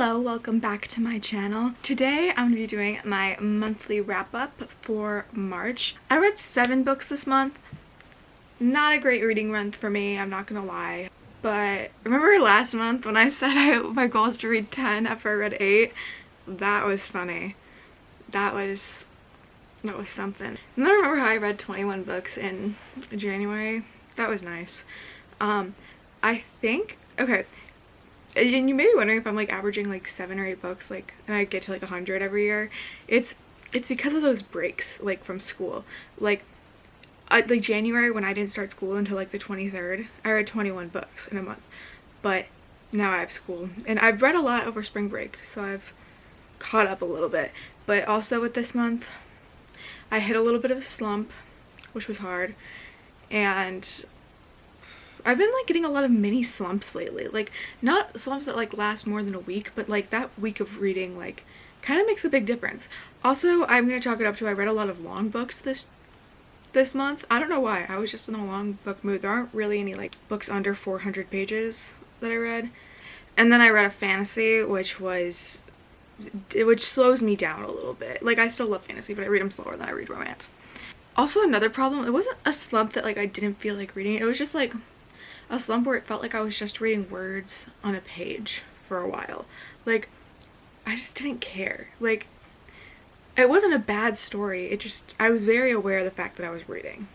Hello, welcome back to my channel. Today I'm going to be doing my monthly wrap-up for March. I read 7 books this month. Not a great reading month for me, I'm not gonna lie. But remember last month when I said my goal is to read 10 after I read 8? That was funny. That was something. And then I remember how I read 21 books in January. That was nice. I think, okay, and you may be wondering if I'm like averaging like 7 or 8 books, like, and I get to like 100 every year. It's because of those breaks, like from school. Like January, when I didn't start school until like the 23rd, I read 21 books in a month. But now I have school, and I've read a lot over spring break, so I've caught up a little bit. But also with this month, I hit a little bit of a slump, which was hard, and I've been like getting a lot of mini slumps lately. Like, not slumps that like last more than a week, but like that week of reading like kind of makes a big difference. Also, I'm gonna chalk it up to I read a lot of long books this month. I don't know why. I was just in a long book mood. There aren't really any like books under 400 pages that I read. And then I read a fantasy, which slows me down a little bit. Like, I still love fantasy, but I read them slower than I read romance. Also, another problem, it wasn't a slump that like I didn't feel like reading. It was just like a slump where it felt like I was just reading words on a page for a while. Like, I just didn't care. Like, it wasn't a bad story. It just, I was very aware of the fact that I was reading.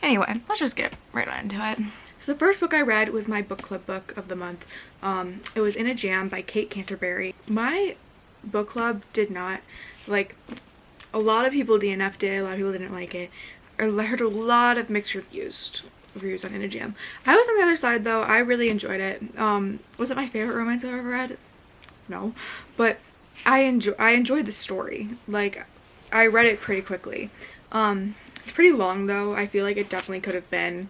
Anyway, let's just get right on into it. So the first book I read was my book club book of the month. It was In a Jam by Kate Canterbury. My book club did not, like, a lot of people DNF'd it, a lot of people didn't like it. I heard a lot of mixed reviews on In a Jam. I was on the other side though. I really enjoyed it. Was it my favorite romance I've ever read? No, but I enjoyed the story. Like, I read it pretty quickly. It's pretty long though. I feel like it definitely could have been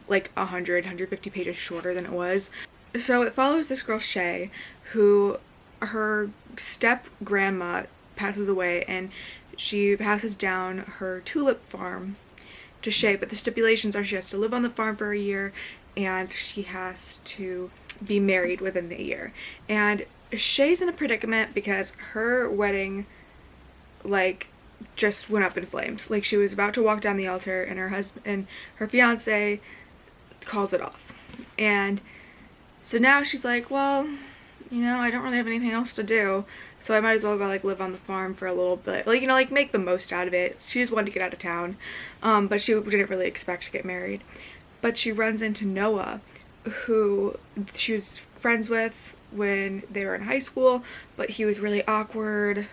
like 150 pages shorter than it was. So it follows this girl Shay, who her step grandma passes away, and she passes down her tulip farm to Shay, but the stipulations are she has to live on the farm for a year and she has to be married within the year. And Shay's in a predicament because her wedding like just went up in flames. Like, she was about to walk down the altar and her fiance calls it off. And so now she's like, well, you know, I don't really have anything else to do, so I might as well go like live on the farm for a little bit, like, you know, like make the most out of it. She just wanted to get out of town, but she didn't really expect to get married. But she runs into Noah, who she was friends with when they were in high school, but he was really awkward,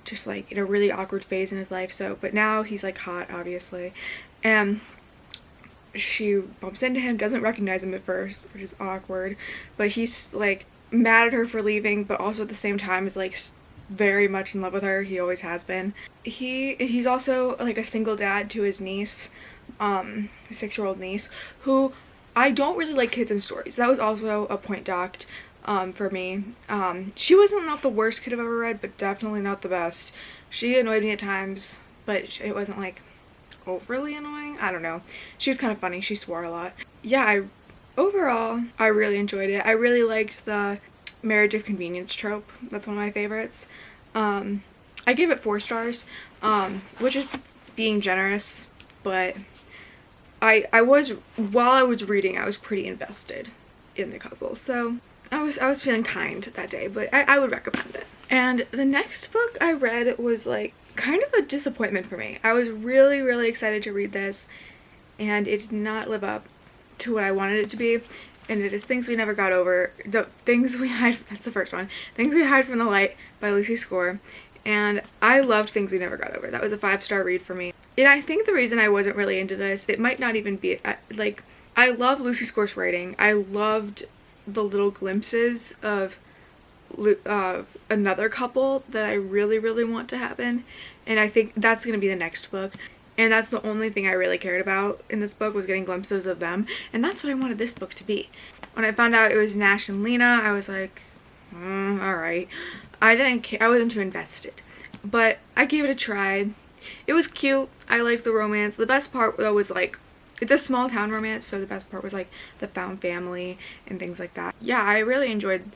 just like in a really awkward phase in his life. So, but now he's like hot, obviously, and she bumps into him, doesn't recognize him at first, which is awkward, but he's like mad at her for leaving, but also at the same time is like very much in love with her. He always has been. He's also like a single dad to his niece, a 6-year-old niece, who I don't really like kids in stories. That was also a point docked for me. She wasn't not the worst kid I've ever read, but definitely not the best. She annoyed me at times, but it wasn't like overly annoying. I don't know. She was kind of funny. She swore a lot. Yeah, overall, I really enjoyed it. I really liked the marriage of convenience trope. That's one of my favorites. I gave it 4 stars, which is being generous, but while I was reading, I was pretty invested in the couple, so I was feeling kind that day, but I would recommend it. And the next book I read was like kind of a disappointment for me. I was really, really excited to read this, and it did not live up to what I wanted it to be, and it is Things We Never Got Over. Things We Hide, that's the first one. Things We Hide from the Light by Lucy Score. And I loved Things We Never Got Over. That was a 5-star read for me. And I think the reason I wasn't really into this, it might not even be, like, I love Lucy Score's writing. I loved the little glimpses of another couple that I really, really want to happen. And I think that's going to be the next book. And that's the only thing I really cared about in this book, was getting glimpses of them. And that's what I wanted this book to be. When I found out it was Nash and Lena, I was like, alright. I didn't care. I wasn't too invested. But I gave it a try. It was cute. I liked the romance. The best part though was like it's a small town romance, so the best part was like the found family and things like that. Yeah, I really enjoyed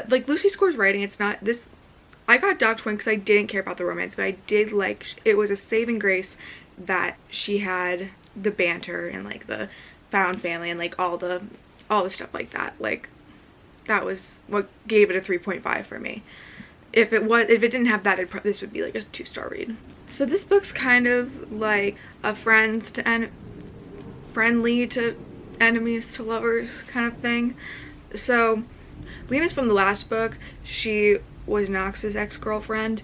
like Lucy Score's writing. It's not this, I got docked one because I didn't care about the romance, but I did like, it was a saving grace that she had the banter and like the found family and like all the stuff like that. Like that was what gave it a 3.5 for me. If it didn't have that, this would be like a 2-star read. So this book's kind of like a friendly to enemies to lovers kind of thing. So Lena's from the last book. She was Knox's ex-girlfriend,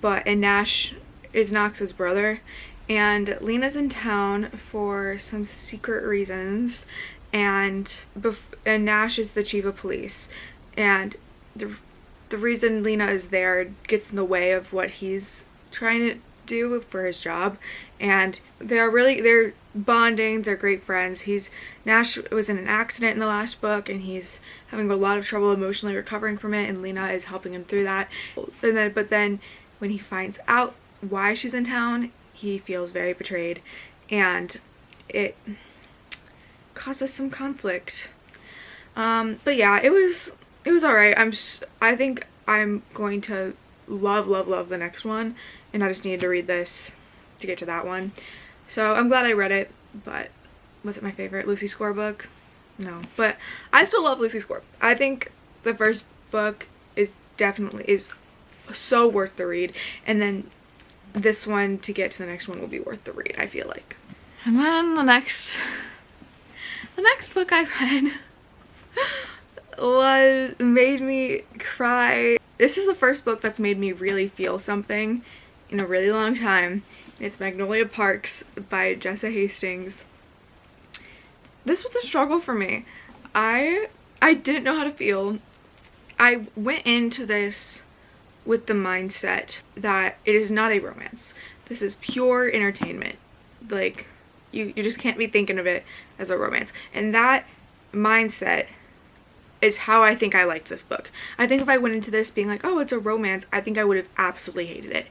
and Nash is Knox's brother, and Lena's in town for some secret reasons, and Nash is the chief of police, and the reason Lena is there gets in the way of what he's trying to do for his job, and they're bonding, they're great friends. Nash was in an accident in the last book and he's having a lot of trouble emotionally recovering from it, and Lena is helping him through that. But then when he finds out why she's in town, he feels very betrayed, and it causes some conflict. But yeah, it was alright. I think I'm going to love the next one, and I just needed to read this to get to that one. So I'm glad I read it, but was it my favorite Lucy Score book? No, but I still love Lucy Score. I think the first book is so worth the read, and then this one to get to the next one will be worth the read, I feel like. And then the next book I read made me cry. This is the first book that's made me really feel something in a really long time. It's Magnolia Parks by Jessa Hastings. This was a struggle for me. I didn't know how to feel. I went into this with the mindset that it is not a romance. This is pure entertainment. Like, you just can't be thinking of it as a romance. And that mindset is how I think I liked this book. I think if I went into this being like, oh, it's a romance, I think I would have absolutely hated it.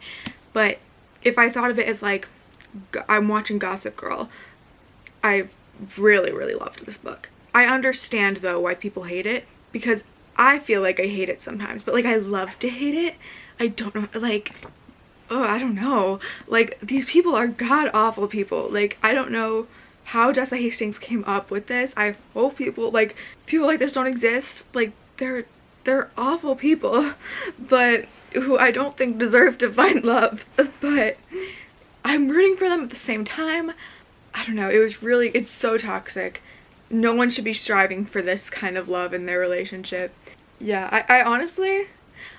But if I thought of it as like, I'm watching Gossip Girl, I really, really loved this book. I understand though why people hate it, because I feel like I hate it sometimes, but like I love to hate it. I don't know, like, oh, I don't know. Like, these people are god-awful people. Like, I don't know how Jessa Hastings came up with this. I hope people like this don't exist. Like, they're awful people, but who I don't think deserve to find love. But I'm rooting for them at the same time. I don't know, it's so toxic. No one should be striving for this kind of love in their relationship. Yeah, I honestly,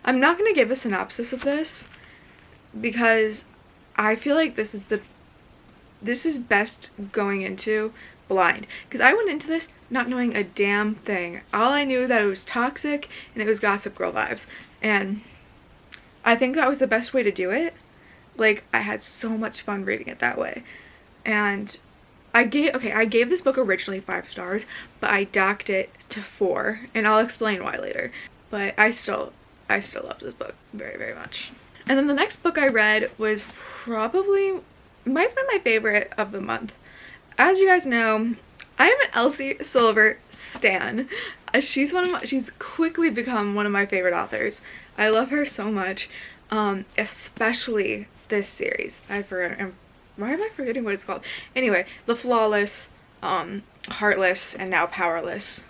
I'm not gonna give a synopsis of this because I feel like this is best going into blind, because I went into this not knowing a damn thing. All I knew that it was toxic and it was Gossip Girl vibes, and I think that was the best way to do it. Like, I had so much fun reading it that way. And I gave this book originally 5 stars, but I docked it to 4, and I'll explain why later. But I still love this book very, very much. And then the next book I read was might be my favorite of the month. As you guys know, I am an Elsie Silver stan. She's quickly become one of my favorite authors. I love her so much, especially this series. Why am I forgetting what it's called? Anyway, The Flawless, Heartless, and now Powerless.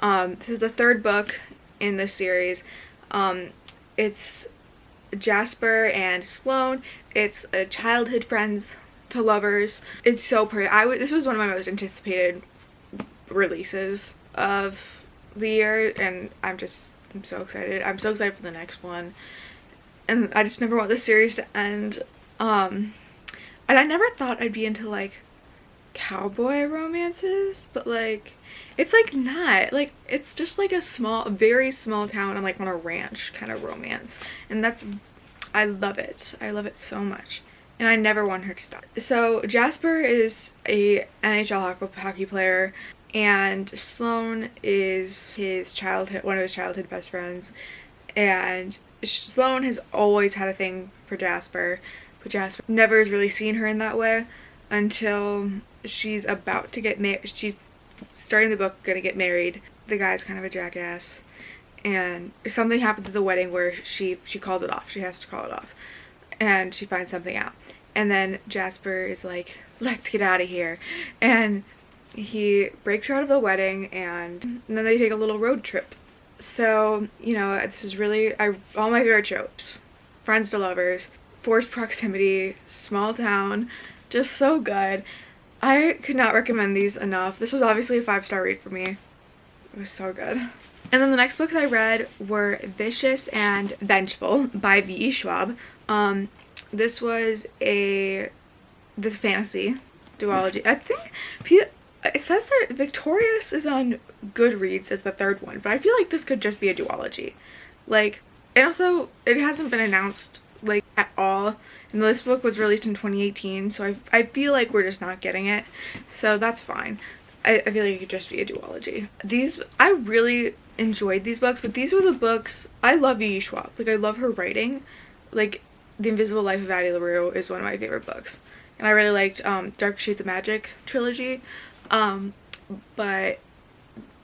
This is the 3rd book in this series. It's Jasper and Sloane. It's a childhood friends to lovers. It's so pretty. This was one of my most anticipated releases of the year, and I'm so excited. I'm so excited for the next one, and I just never want this series to end. And I never thought I'd be into like cowboy romances, but like it's like not, like it's just like a very small town and like on a ranch kind of romance, and I love it. I love it so much, and I never want her to stop. So Jasper is a NHL hockey player, and Sloane is one of his childhood best friends, and Sloane has always had a thing for Jasper, but Jasper never has really seen her in that way. until she's about to get married. She's starting the book, gonna get married. The guy's kind of a jackass, and something happens at the wedding where she calls it off. She has to call it off, and she finds something out. And then Jasper is like, let's get out of here. And he breaks her out of the wedding, and then they take a little road trip. So, you know, this was really, all my favorite tropes. Friends to lovers, forced proximity, small town, just so good. I could not recommend these enough. This was obviously a 5-star read for me. It was so good. And then the next books I read were Vicious and Vengeful by V.E. Schwab. This was the fantasy duology. I think it says that Victorious is on Goodreads as the third one, but I feel like this could just be a duology. Like, and also it hasn't been announced like at all, and this book was released in 2018, so I feel like we're just not getting it, so that's fine. I feel like it could just be a duology. I really enjoyed these books, but these were the books. I love V.E. Schwab. Like, I love her writing. Like, The Invisible Life of Addie LaRue is one of my favorite books, and I really liked Dark Shades of Magic trilogy. But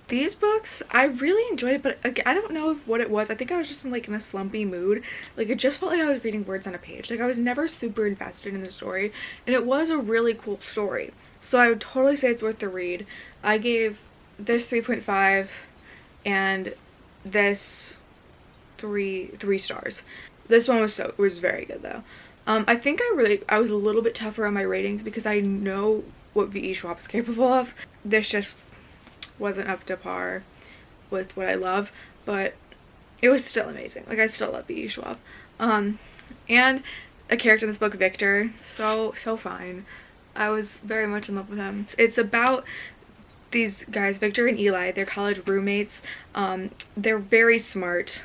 these books, I really enjoyed it, but again, I don't know what it was. I think I was just in a slumpy mood. Like, it just felt like I was reading words on a page. Like, I was never super invested in the story, and it was a really cool story. So I would totally say it's worth the read. I gave this 3.5 and this three stars. This one was very good though. I think I was a little bit tougher on my ratings because I know what V.E. Schwab is capable of. This just wasn't up to par with what I love, but it was still amazing. Like, I still love V.E. Schwab. And a character in this book, Victor, so fine. I was very much in love with him. It's about these guys, Victor and Eli. They're college roommates. They're very smart.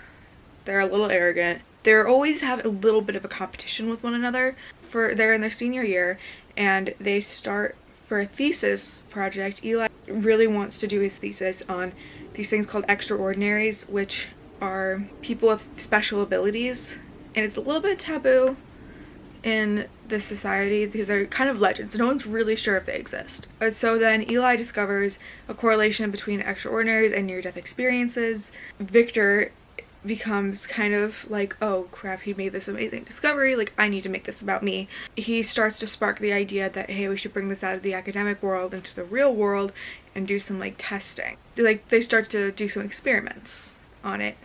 They're a little arrogant. They're always have a little bit of a competition with one another. They're in their senior year, and they start for a thesis project. Eli really wants to do his thesis on these things called extraordinaries, which are people with special abilities, and it's a little bit taboo in this society because they're kind of legends. No one's really sure if they exist. So then Eli discovers a correlation between extraordinaries and near-death experiences. Victor becomes kind of like, oh crap, he made this amazing discovery, like, I need to make this about me. He starts to spark the idea that, hey, we should bring this out of the academic world into the real world and do some testing. Like, they start to do some experiments on it,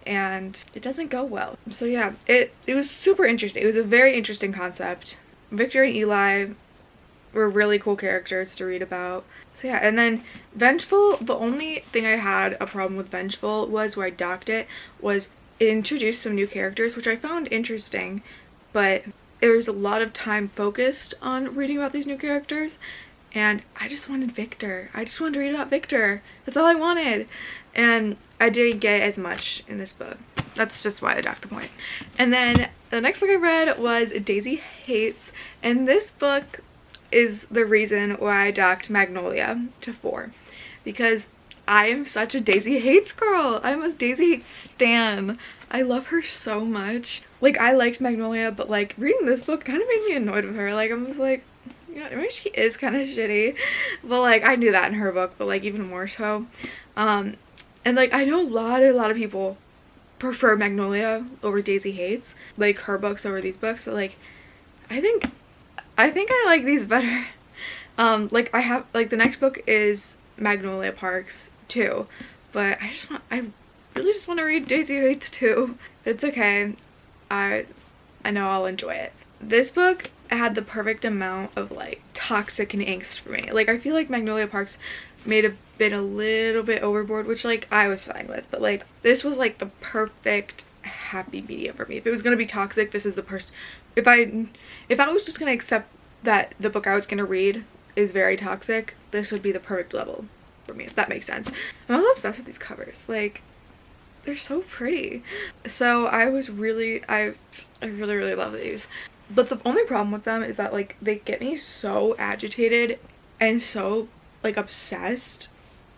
and it doesn't go well. So yeah, it was super interesting. It was a very interesting concept. Victor and Eli were really cool characters to read about. So yeah, and then Vengeful, the only thing I had a problem with Vengeful was where I docked it, was it introduced some new characters, which I found interesting, but there was a lot of time focused on reading about these new characters, and I just wanted Victor. I just wanted to read about Victor. That's all I wanted. And I didn't get as much in this book. That's just why I docked the point. And then the next book I read was Daisy Hates, and this book is the reason why I docked Magnolia to 4, because I am such a Daisy Hates girl. I'm a Daisy Hates stan. I love her so much. Like, I liked Magnolia, but like reading this book kind of made me annoyed with her. Like, I'm just like, yeah, maybe she is kind of shitty, but like I knew that in her book, but like even more so. And like, I know a lot of people prefer Magnolia over Daisy Hates, like her books over these books, but like I think I like these better. Like, the next book is Magnolia Parks too, but I really just want to read Daisy Hates too. It's okay. I know I'll enjoy it. This book had the perfect amount of like toxic and angst for me. Like, I feel like Magnolia Parks may have been a little bit overboard, which like I was fine with, but like this was like the perfect happy medium for me. If it was gonna be toxic, this is the person. If I was just gonna accept that the book I was gonna read is very toxic, this would be the perfect level for me, if that makes sense. I'm also obsessed with these covers. Like, they're so pretty. So I really love these. But the only problem with them is that like they get me so agitated and so like obsessed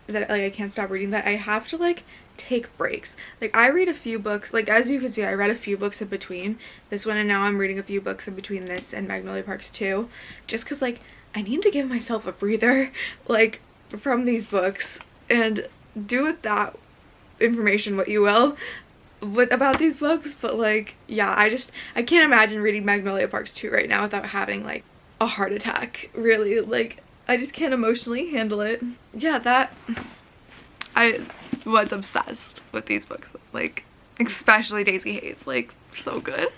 that like I can't stop reading, that I have to like take breaks. Like, I read a few books, like as you can see I read a few books in between this one, and now I'm reading a few books in between this and Magnolia Parks 2, just because like I need to give myself a breather, like, from these books, and do with that information what you will about these books. But like, yeah, I can't imagine reading Magnolia Parks 2 right now without having like a heart attack, really. Like, I just can't emotionally handle it. Yeah, I was obsessed with these books, like, especially Daisy Hates, like, so good.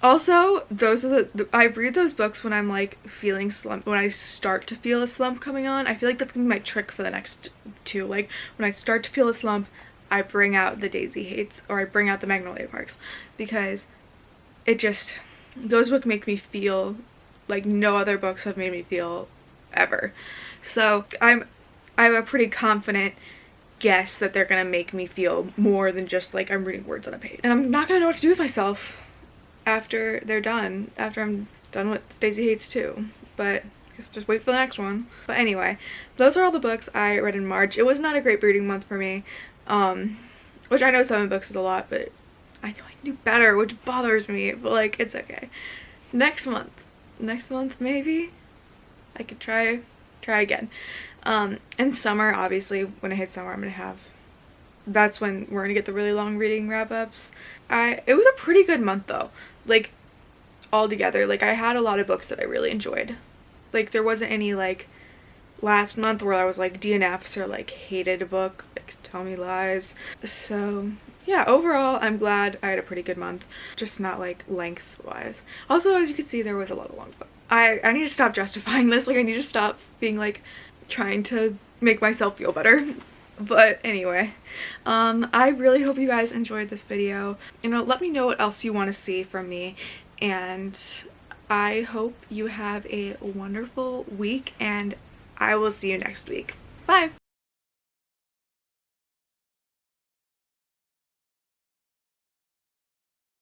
Also, those are I read those books when I'm like feeling slump, when I start to feel a slump coming on. I feel like that's gonna be my trick for the next two. Like, when I start to feel a slump, I bring out the Daisy Hates, or I bring out the Magnolia Parks, because those books make me feel like no other books have made me feel ever. So I have a pretty confident guess that they're gonna make me feel more than just like I'm reading words on a page. And I'm not gonna know what to do with myself after they're done, after I'm done with Daisy Hates 2. But I guess just wait for the next one. But anyway, those are all the books I read in March. It was not a great reading month for me, which I know 7 books is a lot, but I know I can do better, which bothers me, but like, it's okay. Next month maybe I could try again. In summer, obviously, when I hit summer, that's when we're gonna get the really long reading wrap-ups. It was a pretty good month though, like, all together. Like, I had a lot of books that I really enjoyed. Like, there wasn't any like last month where I was like DNFs or like hated a book, like Tell Me Lies. So yeah, overall I'm glad I had a pretty good month, just not like length wise. Also, as you can see, there was a lot of long books. I need to stop justifying this. Like, I need to stop being like trying to make myself feel better. But anyway, I really hope you guys enjoyed this video. You know, let me know what else you want to see from me, and I hope you have a wonderful week, and I will see you next week. Bye!